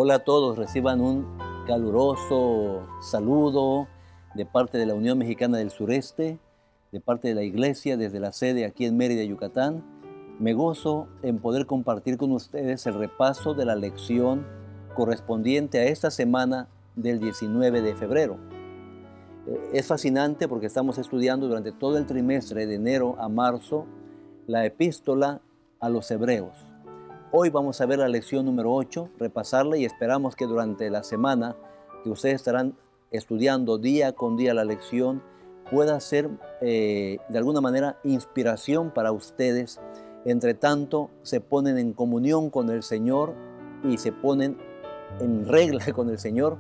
Hola a todos, reciban un caluroso saludo de parte de la Unión Mexicana del Sureste, de parte de la Iglesia desde la sede aquí en Mérida, Yucatán. Me gozo en poder compartir con ustedes el repaso de la lección correspondiente a esta semana del 19 de febrero. Es fascinante porque estamos estudiando durante todo el trimestre de enero a marzo la epístola a los Hebreos. Hoy vamos a ver la lección número 8, repasarla y esperamos que durante la semana que ustedes estarán estudiando día con día la lección pueda ser de alguna manera inspiración para ustedes. Entre tanto, se ponen en comunión con el Señor y se ponen en regla con el Señor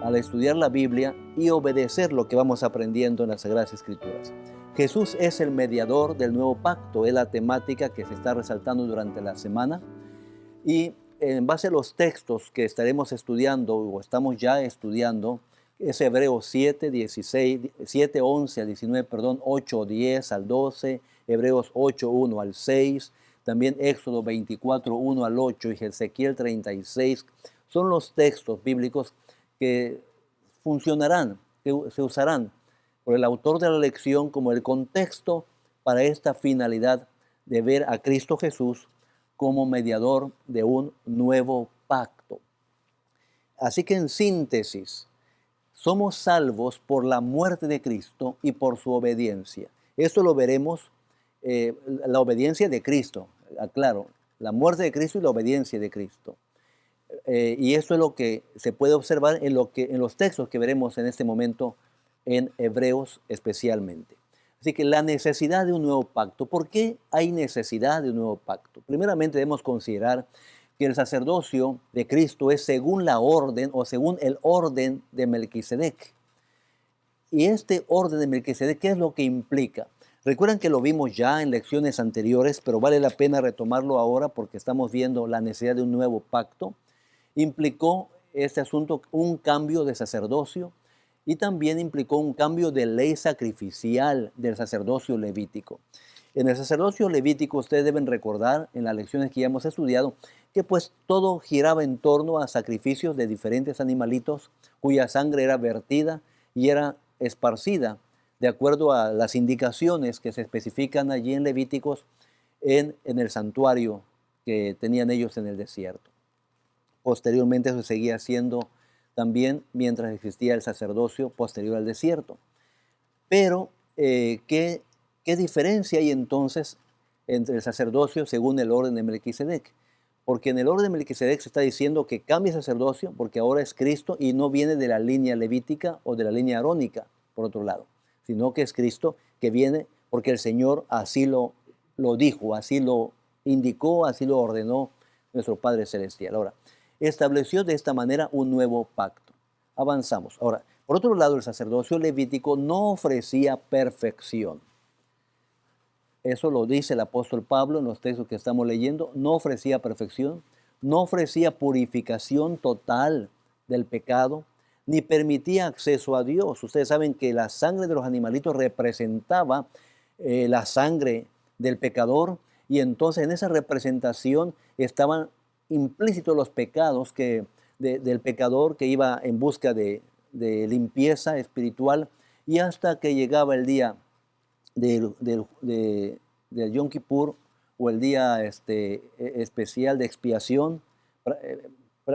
al estudiar la Biblia y obedecer lo que vamos aprendiendo en las Sagradas Escrituras. Jesús es el mediador del nuevo pacto, es la temática que se está resaltando durante la semana. Y en base a los textos que estaremos estudiando o estamos ya estudiando, es Hebreos 7, 11 al 19, 8, 10 al 12, Hebreos 8, 1 al 6, también Éxodo 24, 1 al 8 y Ezequiel 36. Son los textos bíblicos que funcionarán, que se usarán por el autor de la lección como el contexto para esta finalidad de ver a Cristo Jesús como mediador de un nuevo pacto. Así que en síntesis, somos salvos por la muerte de Cristo y por su obediencia. Esto lo veremos, la obediencia de Cristo, aclaro, la muerte de Cristo y la obediencia de Cristo. Y eso es lo que se puede observar en los textos que veremos en este momento en Hebreos especialmente. Así que la necesidad de un nuevo pacto. ¿Por qué hay necesidad de un nuevo pacto? Primeramente debemos considerar que el sacerdocio de Cristo es según la orden o según el orden de Melquisedec. Y este orden de Melquisedec, ¿qué es lo que implica? Recuerdan que lo vimos ya en lecciones anteriores, pero vale la pena retomarlo ahora porque estamos viendo la necesidad de un nuevo pacto. Implicó este asunto un cambio de sacerdocio y también implicó un cambio de ley sacrificial del sacerdocio levítico. En el sacerdocio levítico ustedes deben recordar en las lecciones que ya hemos estudiado que pues todo giraba en torno a sacrificios de diferentes animalitos cuya sangre era vertida y era esparcida de acuerdo a las indicaciones que se especifican allí en Levíticos en el santuario que tenían ellos en el desierto. Posteriormente eso seguía haciendo también mientras existía el sacerdocio posterior al desierto. Pero, ¿qué diferencia hay entonces entre el sacerdocio según el orden de Melquisedec? Porque en el orden de Melquisedec se está diciendo que cambia el sacerdocio porque ahora es Cristo y no viene de la línea levítica o de la línea arónica, por otro lado, sino que es Cristo que viene porque el Señor así lo dijo, así lo indicó, así lo ordenó nuestro Padre Celestial. Ahora, estableció de esta manera un nuevo pacto. Avanzamos. Ahora, por otro lado, el sacerdocio levítico no ofrecía perfección. Eso lo dice el apóstol Pablo en los textos que estamos leyendo. No ofrecía perfección, no ofrecía purificación total del pecado, ni permitía acceso a Dios. Ustedes saben que la sangre de los animalitos representaba la sangre del pecador y entonces en esa representación estaban implícitos los pecados del pecador que iba en busca de limpieza espiritual y hasta que llegaba el día del Yom Kippur o el día especial de expiación,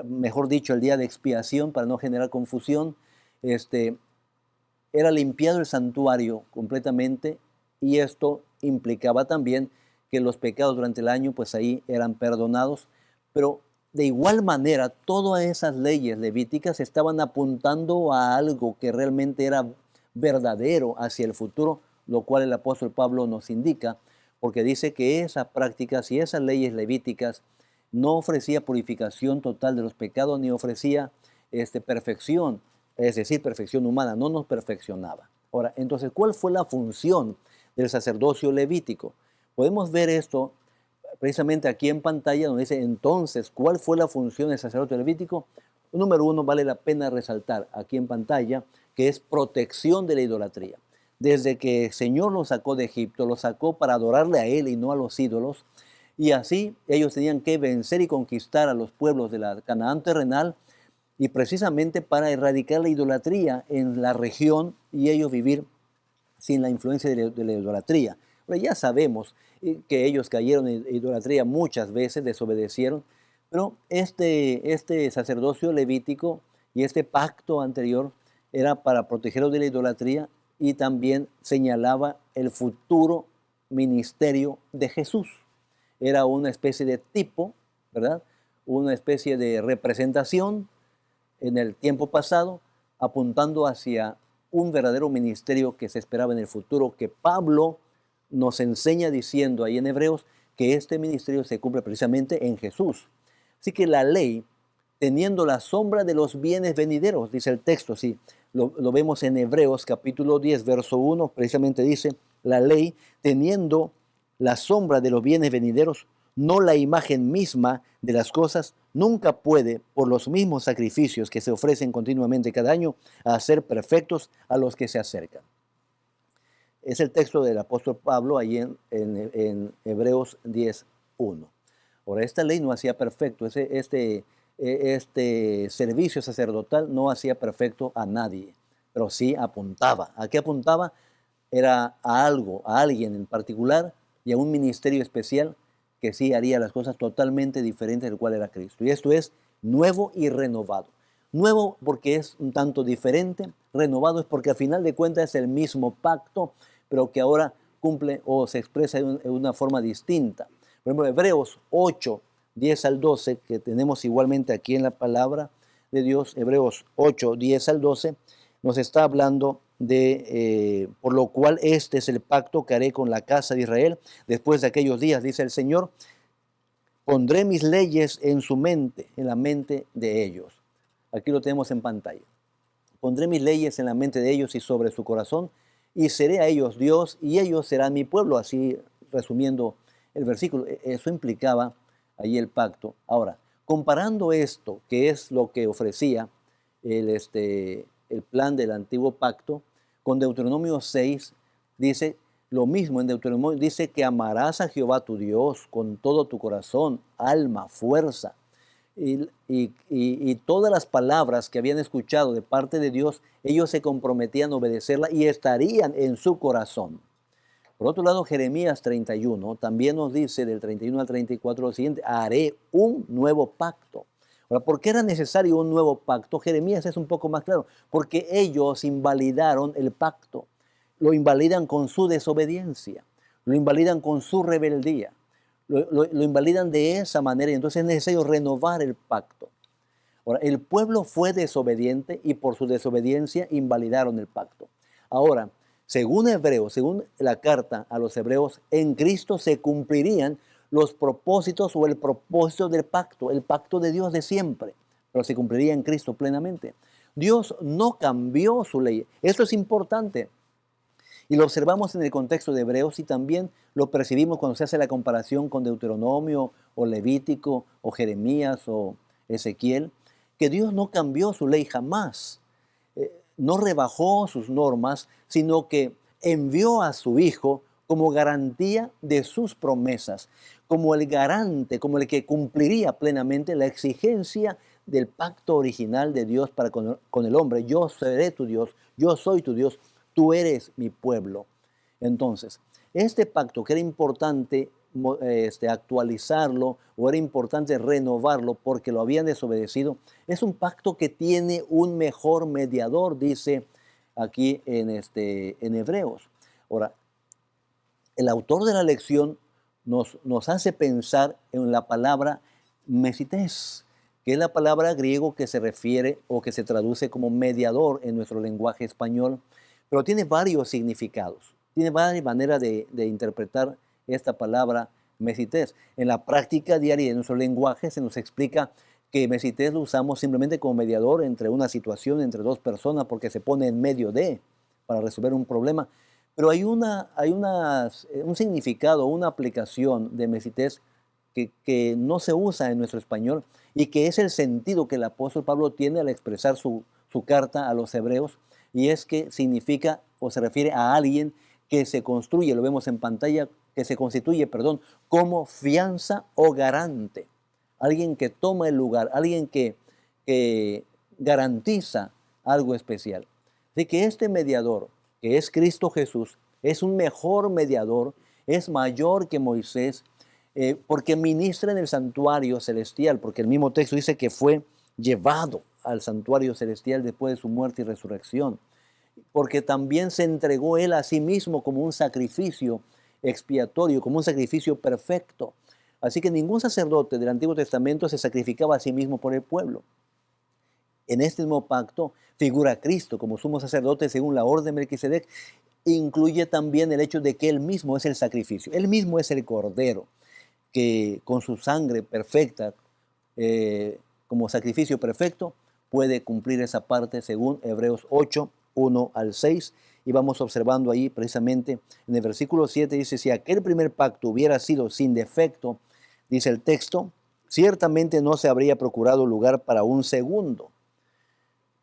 mejor dicho, el día de expiación para no generar confusión, era limpiado el santuario completamente y esto implicaba también que los pecados durante el año pues ahí eran perdonados, pero de igual manera todas esas leyes levíticas estaban apuntando a algo que realmente era verdadero hacia el futuro, lo cual el apóstol Pablo nos indica, porque dice que esas prácticas y esas leyes levíticas no ofrecía purificación total de los pecados ni ofrecía perfección, es decir, perfección humana, no nos perfeccionaba. Ahora, entonces, ¿cuál fue la función del sacerdocio levítico? Podemos ver esto precisamente aquí en pantalla, donde dice entonces, ¿cuál fue la función del sacerdocio levítico? Número uno, vale la pena resaltar aquí en pantalla, que es protección de la idolatría. Desde que el Señor los sacó de Egipto, los sacó para adorarle a Él y no a los ídolos, y así ellos tenían que vencer y conquistar a los pueblos de la Canaán terrenal y precisamente para erradicar la idolatría en la región y ellos vivir sin la influencia de la idolatría. Pero ya sabemos que ellos cayeron en idolatría muchas veces, desobedecieron, pero este sacerdocio levítico y este pacto anterior era para protegerlos de la idolatría y también señalaba el futuro ministerio de Jesús. Era una especie de tipo, ¿verdad? Una especie de representación en el tiempo pasado, apuntando hacia un verdadero ministerio que se esperaba en el futuro, que Pablo nos enseña diciendo ahí en Hebreos que este ministerio se cumple precisamente en Jesús. Así que la ley, teniendo la sombra de los bienes venideros, dice el texto, sí, lo vemos en Hebreos capítulo 10, verso 1, precisamente dice, la ley, teniendo la sombra de los bienes venideros, no la imagen misma de las cosas, nunca puede, por los mismos sacrificios que se ofrecen continuamente cada año, hacer perfectos a los que se acercan. Es el texto del apóstol Pablo ahí en Hebreos 10:1. Ahora, esta ley no hacía perfecto, este servicio sacerdotal no hacía perfecto a nadie, pero sí apuntaba. ¿A qué apuntaba? Era a algo, a alguien en particular y a un ministerio especial que sí haría las cosas totalmente diferentes del cual era Cristo. Y esto es nuevo y renovado. Nuevo porque es un tanto diferente, renovado es porque al final de cuentas es el mismo pacto, pero que ahora cumple o se expresa en una forma distinta. Por ejemplo, Hebreos 8, 10 al 12, que tenemos igualmente aquí en la palabra de Dios, Hebreos 8, 10 al 12, nos está hablando de, por lo cual este es el pacto que haré con la casa de Israel después de aquellos días, dice el Señor, pondré mis leyes en su mente, en la mente de ellos. Aquí lo tenemos en pantalla. Pondré mis leyes en la mente de ellos y sobre su corazón, y seré a ellos Dios, y ellos serán mi pueblo. Así, resumiendo el versículo, eso implicaba ahí el pacto. Ahora, comparando esto, que es lo que ofrecía el plan del antiguo pacto, con Deuteronomio 6, dice lo mismo. En Deuteronomio dice que amarás a Jehová tu Dios con todo tu corazón, alma, fuerza. Y todas las palabras que habían escuchado de parte de Dios, ellos se comprometían a obedecerla y estarían en su corazón. Por otro lado, Jeremías 31 también nos dice del 31 al 34 lo siguiente, haré un nuevo pacto. Ahora, ¿por qué era necesario un nuevo pacto? Jeremías es un poco más claro, porque ellos invalidaron el pacto, lo invalidan con su desobediencia, lo invalidan con su rebeldía, lo invalidan de esa manera y entonces es necesario renovar el pacto. Ahora, el pueblo fue desobediente y por su desobediencia invalidaron el pacto. Ahora, según Hebreos, según la carta a los Hebreos, en Cristo se cumplirían los propósitos o el propósito del pacto, el pacto de Dios de siempre, pero se cumpliría en Cristo plenamente. Dios no cambió su ley. Esto es importante. Y lo observamos en el contexto de Hebreos y también lo percibimos cuando se hace la comparación con Deuteronomio o Levítico o Jeremías o Ezequiel, que Dios no cambió su ley jamás. No rebajó sus normas, sino que envió a su Hijo como garantía de sus promesas, como el garante, como el que cumpliría plenamente la exigencia del pacto original de Dios para con el hombre. Yo seré tu Dios, yo soy tu Dios, tú eres mi pueblo. Entonces, este pacto que era importante actualizarlo o era importante renovarlo porque lo habían desobedecido, es un pacto que tiene un mejor mediador, dice aquí en Hebreos. Ahora, el autor de la lección nos hace pensar en la palabra mesités, que es la palabra griego que se refiere o que se traduce como mediador en nuestro lenguaje español, pero tiene varios significados, tiene varias maneras de interpretar esta palabra mesités. En la práctica diaria de nuestro lenguaje se nos explica que mesités lo usamos simplemente como mediador entre una situación, entre dos personas, porque se pone en medio para resolver un problema. Pero hay un significado, una aplicación de mesités que no se usa en nuestro español y que es el sentido que el apóstol Pablo tiene al expresar su carta a los hebreos, y es que significa o se refiere a alguien que se construye, lo vemos en pantalla, que se constituye, como fianza o garante. Alguien que toma el lugar, alguien que garantiza algo especial. Así que este mediador, que es Cristo Jesús, es un mejor mediador, es mayor que Moisés, porque ministra en el santuario celestial, porque el mismo texto dice que fue llevado al santuario celestial después de su muerte y resurrección, porque también se entregó él a sí mismo como un sacrificio expiatorio, como un sacrificio perfecto. Así que ningún sacerdote del Antiguo Testamento se sacrificaba a sí mismo por el pueblo. En este mismo pacto figura a Cristo como sumo sacerdote según la orden de Melquisedec. Incluye también el hecho de que él mismo es el sacrificio, él mismo es el cordero, que con su sangre perfecta, como sacrificio perfecto, puede cumplir esa parte según Hebreos 8, 1 al 6. Y vamos observando ahí precisamente en el versículo 7 dice, si aquel primer pacto hubiera sido sin defecto, dice el texto, ciertamente no se habría procurado lugar para un segundo.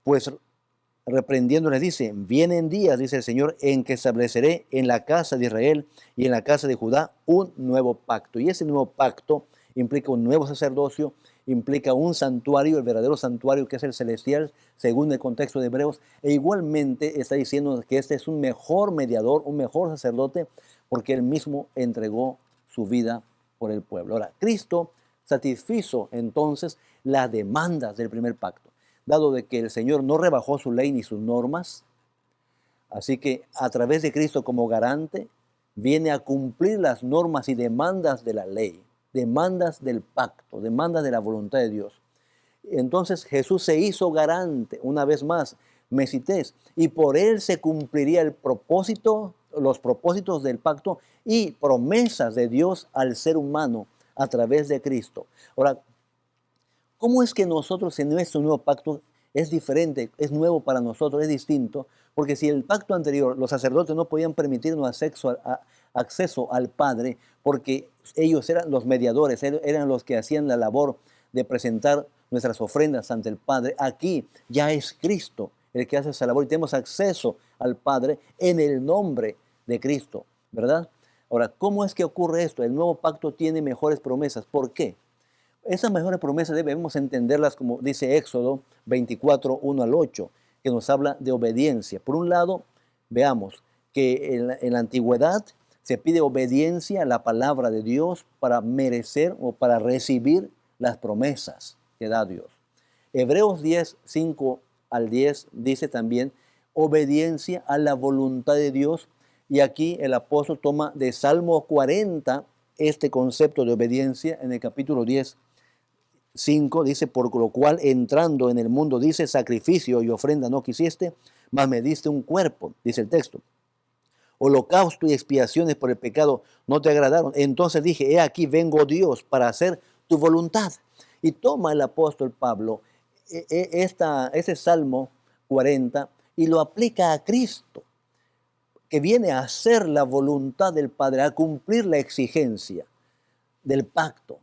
Pues reprendiéndoles dice, vienen días, dice el Señor, en que estableceré en la casa de Israel y en la casa de Judá un nuevo pacto. Y ese nuevo pacto implica un nuevo sacerdocio, implica un santuario, el verdadero santuario que es el celestial, según el contexto de Hebreos, e igualmente está diciendo que este es un mejor mediador, un mejor sacerdote, porque él mismo entregó su vida por el pueblo. Ahora, Cristo satisfizo entonces las demandas del primer pacto, dado de que el Señor no rebajó su ley ni sus normas, así que a través de Cristo como garante, viene a cumplir las normas y demandas de la ley, demandas del pacto, demandas de la voluntad de Dios. Entonces Jesús se hizo garante, una vez más, Mesités, y por él se cumpliría el propósito, los propósitos del pacto y promesas de Dios al ser humano a través de Cristo. Ahora, ¿cómo es que nosotros en nuestro nuevo pacto es diferente, es nuevo para nosotros, es distinto? Porque si el pacto anterior, los sacerdotes no podían permitirnos acceso al Padre, porque ellos eran los mediadores, eran los que hacían la labor de presentar nuestras ofrendas ante el Padre. Aquí ya es Cristo el que hace esa labor y tenemos acceso al Padre en el nombre de Cristo, ¿verdad? Ahora, ¿cómo es que ocurre esto? El nuevo pacto tiene mejores promesas. ¿Por qué? Esas mejores promesas debemos entenderlas como dice Éxodo 24, 1 al 8, que nos habla de obediencia. Por un lado, veamos que en la antigüedad se pide obediencia a la palabra de Dios para merecer o para recibir las promesas que da Dios. Hebreos 10, 5 al 10 dice también obediencia a la voluntad de Dios. Y aquí el apóstol toma de Salmo 40 este concepto de obediencia en el capítulo 10, 5 dice, por lo cual entrando en el mundo, dice, sacrificio y ofrenda no quisiste, mas me diste un cuerpo, dice el texto. Holocausto y expiaciones por el pecado no te agradaron. Entonces dije, he aquí vengo Dios para hacer tu voluntad. Y toma el apóstol Pablo ese Salmo 40 y lo aplica a Cristo, que viene a hacer la voluntad del Padre, a cumplir la exigencia del pacto.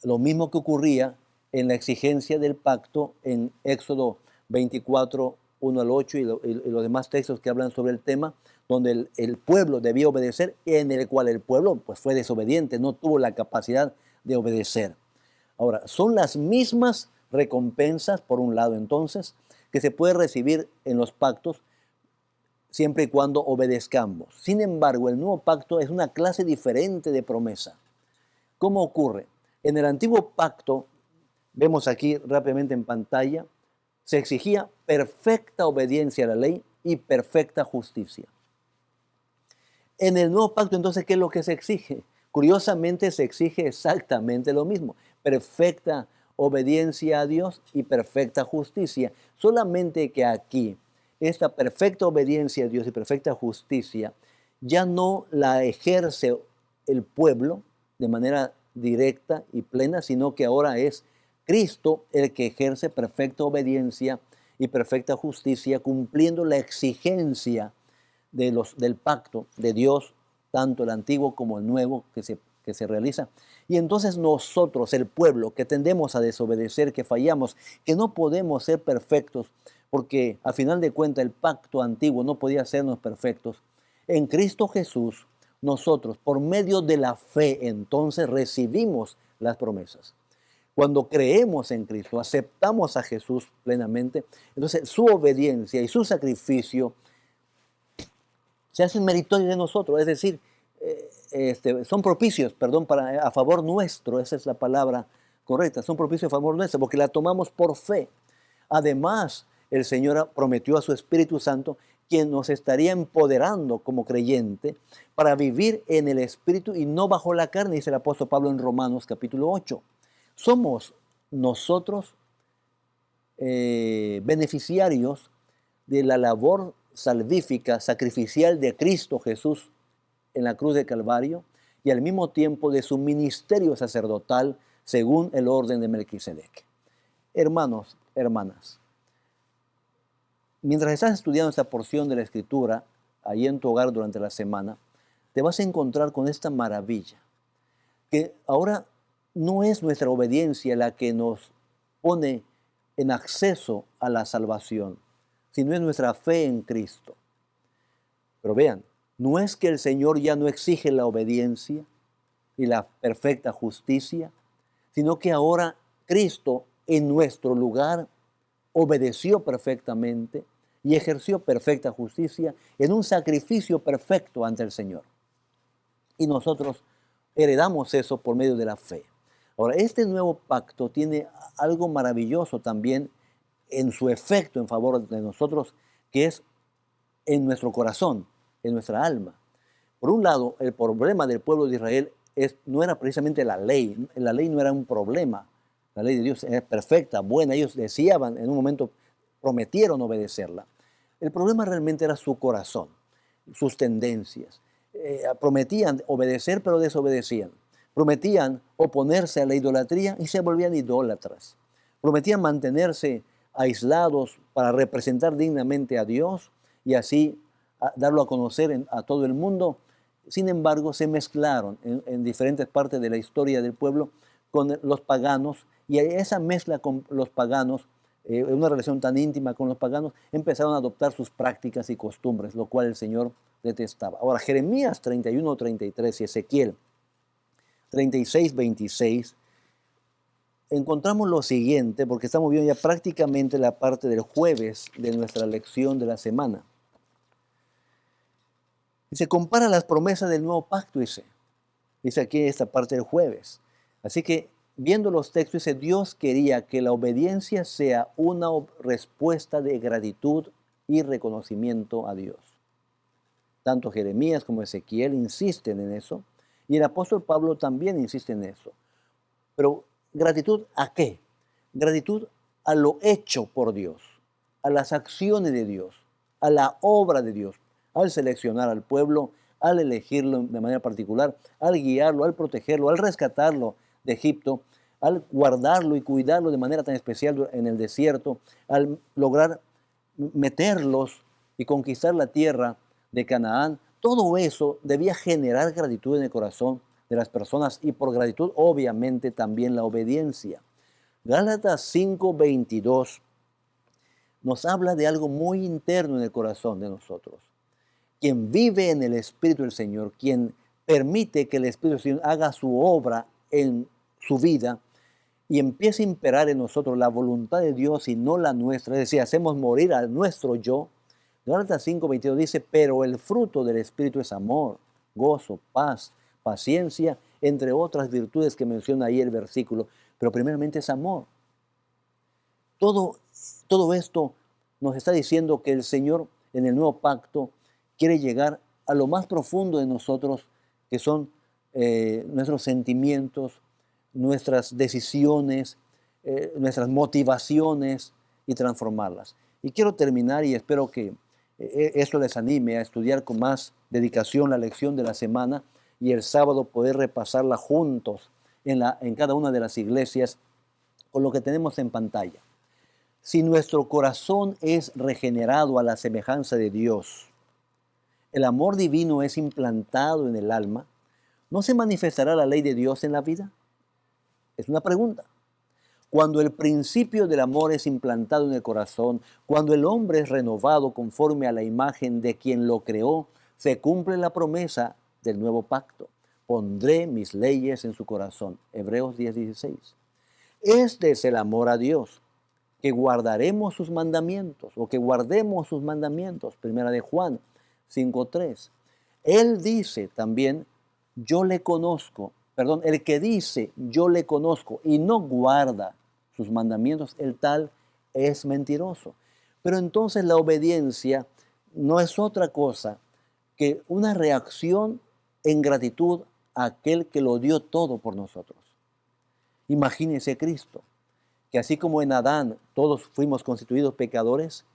Lo mismo que ocurría en la exigencia del pacto en Éxodo 24, 1 al 8 y los demás textos que hablan sobre el tema, donde el pueblo debía obedecer, en el cual el pueblo pues, fue desobediente, no tuvo la capacidad de obedecer. Ahora, son las mismas recompensas, por un lado entonces, que se puede recibir en los pactos siempre y cuando obedezcamos. Sin embargo, el nuevo pacto es una clase diferente de promesa. ¿Cómo ocurre? En el antiguo pacto, vemos aquí rápidamente en pantalla, se exigía perfecta obediencia a la ley y perfecta justicia. En el nuevo pacto, entonces, ¿qué es lo que se exige? Curiosamente, se exige exactamente lo mismo, perfecta obediencia a Dios y perfecta justicia. Solamente que aquí, esta perfecta obediencia a Dios y perfecta justicia, ya no la ejerce el pueblo de manera directa y plena, sino que ahora es Cristo el que ejerce perfecta obediencia y perfecta justicia, cumpliendo la exigencia del pacto de Dios, tanto el antiguo como el nuevo que se realiza. Y entonces nosotros, el pueblo, que tendemos a desobedecer, que fallamos, que no podemos ser perfectos, porque a final de cuentas el pacto antiguo no podía hacernos perfectos, en Cristo Jesús, nosotros, por medio de la fe, entonces recibimos las promesas. Cuando creemos en Cristo, aceptamos a Jesús plenamente, entonces su obediencia y su sacrificio se hacen meritorios de nosotros, es decir, son propicios, perdón, a favor nuestro, esa es la palabra correcta, son propicios a favor nuestro, porque la tomamos por fe. Además, el Señor prometió a su Espíritu Santo, quien nos estaría empoderando como creyente para vivir en el Espíritu y no bajo la carne, dice el apóstol Pablo en Romanos capítulo 8. Somos nosotros beneficiarios de la labor salvífica, sacrificial de Cristo Jesús en la cruz de Calvario y al mismo tiempo de su ministerio sacerdotal según el orden de Melquisedec. Hermanos, hermanas, mientras estás estudiando esta porción de la Escritura, ahí en tu hogar durante la semana, te vas a encontrar con esta maravilla, que ahora no es nuestra obediencia la que nos pone en acceso a la salvación, sino es nuestra fe en Cristo. Pero vean, no es que el Señor ya no exige la obediencia y la perfecta justicia, sino que ahora Cristo en nuestro lugar obedeció perfectamente y ejerció perfecta justicia en un sacrificio perfecto ante el Señor. Y nosotros heredamos eso por medio de la fe. Ahora, este nuevo pacto tiene algo maravilloso también en su efecto en favor de nosotros, que es en nuestro corazón, en nuestra alma. Por un lado, el problema del pueblo de Israel no era precisamente la ley no era un problema, la ley de Dios es perfecta, buena, ellos deseaban, en un momento prometieron obedecerla. El problema realmente era su corazón, sus tendencias. Prometían obedecer, pero desobedecían. Prometían oponerse a la idolatría y se volvían idólatras. Prometían mantenerse aislados para representar dignamente a Dios y así darlo a conocer a todo el mundo. Sin embargo, se mezclaron en diferentes partes de la historia del pueblo con los paganos, y esa mezcla con los paganos, una relación tan íntima con los paganos, empezaron a adoptar sus prácticas y costumbres, lo cual el Señor detestaba. Ahora, Jeremías 31:33 y Ezequiel 36:26, encontramos lo siguiente, porque estamos viendo ya prácticamente la parte del jueves de nuestra lección de la semana. Y se compara las promesas del nuevo pacto, dice aquí esta parte del jueves. Así que, viendo los textos, dice, Dios quería que la obediencia sea una respuesta de gratitud y reconocimiento a Dios. Tanto Jeremías como Ezequiel insisten en eso, y el apóstol Pablo también insiste en eso. Pero, ¿gratitud a qué? Gratitud a lo hecho por Dios, a las acciones de Dios, a la obra de Dios, al seleccionar al pueblo, al elegirlo de manera particular, al guiarlo, al protegerlo, al rescatarlo de Egipto, al guardarlo y cuidarlo de manera tan especial en el desierto, al lograr meterlos y conquistar la tierra de Canaán. Todo eso debía generar gratitud en el corazón de las personas y por gratitud obviamente también la obediencia. Gálatas 5:22 nos habla de algo muy interno en el corazón de nosotros. Quien vive en el Espíritu del Señor, quien permite que el Espíritu del Señor haga su obra en su vida y empiece a imperar en nosotros la voluntad de Dios y no la nuestra, es decir, hacemos morir a nuestro yo. Gálatas 5:22 dice, pero el fruto del Espíritu es amor, gozo, paz, paciencia, entre otras virtudes que menciona ahí el versículo, pero primeramente es amor. Todo esto nos está diciendo que el Señor en el nuevo pacto quiere llegar a lo más profundo de nosotros, que son nuestros sentimientos, nuestras decisiones, nuestras motivaciones y transformarlas. Y quiero terminar y espero que esto les anime a estudiar con más dedicación la lección de la semana y el sábado poder repasarla juntos en cada una de las iglesias con lo que tenemos en pantalla. Si nuestro corazón es regenerado a la semejanza de Dios, el amor divino es implantado en el alma, ¿no se manifestará la ley de Dios en la vida? Es una pregunta. Cuando el principio del amor es implantado en el corazón, cuando el hombre es renovado conforme a la imagen de quien lo creó, se cumple la promesa del nuevo pacto. Pondré mis leyes en su corazón. Hebreos 10:16. Este es el amor a Dios, que guardaremos sus mandamientos, o que guardemos sus mandamientos. Primera de Juan 5:3. Él dice también, yo le conozco, perdón, el que dice, yo le conozco, y no guarda sus mandamientos, el tal es mentiroso. Pero entonces la obediencia no es otra cosa que una reacción en gratitud a aquel que lo dio todo por nosotros. Imagínese Cristo, que así como en Adán todos fuimos constituidos pecadores,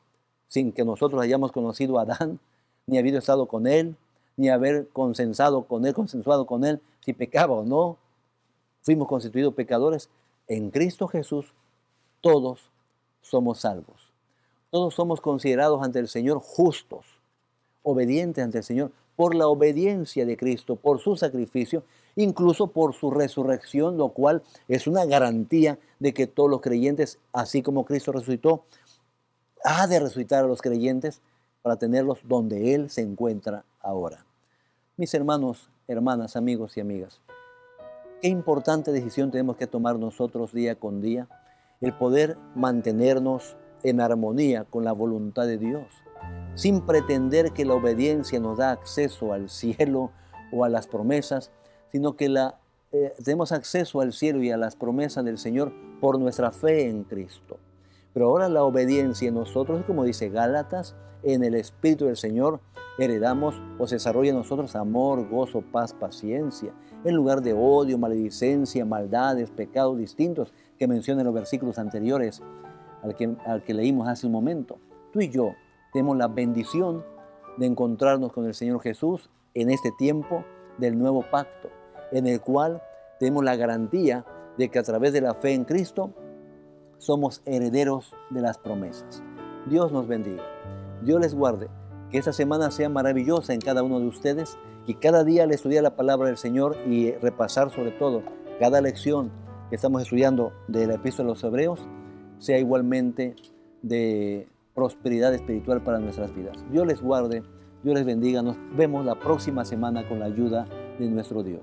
sin que nosotros hayamos conocido a Adán, ni habido estado con él, ni haber consensuado con él, si pecaba o no, fuimos constituidos pecadores. En Cristo Jesús todos somos salvos. Todos somos considerados ante el Señor justos, obedientes ante el Señor, por la obediencia de Cristo, por su sacrificio, incluso por su resurrección, lo cual es una garantía de que todos los creyentes, así como Cristo resucitó, ha de resucitar a los creyentes para tenerlos donde Él se encuentra ahora. Mis hermanos, hermanas, amigos y amigas, qué importante decisión tenemos que tomar nosotros día con día, el poder mantenernos en armonía con la voluntad de Dios, sin pretender que la obediencia nos da acceso al cielo o a las promesas, sino que tenemos acceso al cielo y a las promesas del Señor por nuestra fe en Cristo. Pero ahora la obediencia en nosotros, como dice Gálatas, en el Espíritu del Señor heredamos o se desarrolla en nosotros amor, gozo, paz, paciencia, en lugar de odio, maledicencia, maldades, pecados distintos que mencionan los versículos anteriores al que leímos hace un momento. Tú y yo tenemos la bendición de encontrarnos con el Señor Jesús en este tiempo del nuevo pacto, en el cual tenemos la garantía de que a través de la fe en Cristo somos herederos de las promesas. Dios nos bendiga. Dios les guarde. Que esta semana sea maravillosa en cada uno de ustedes y cada día al estudiar la palabra del Señor y repasar sobre todo cada lección que estamos estudiando de la Epístola a los Hebreos sea igualmente de prosperidad espiritual para nuestras vidas. Dios les guarde, Dios les bendiga. Nos vemos la próxima semana con la ayuda de nuestro Dios.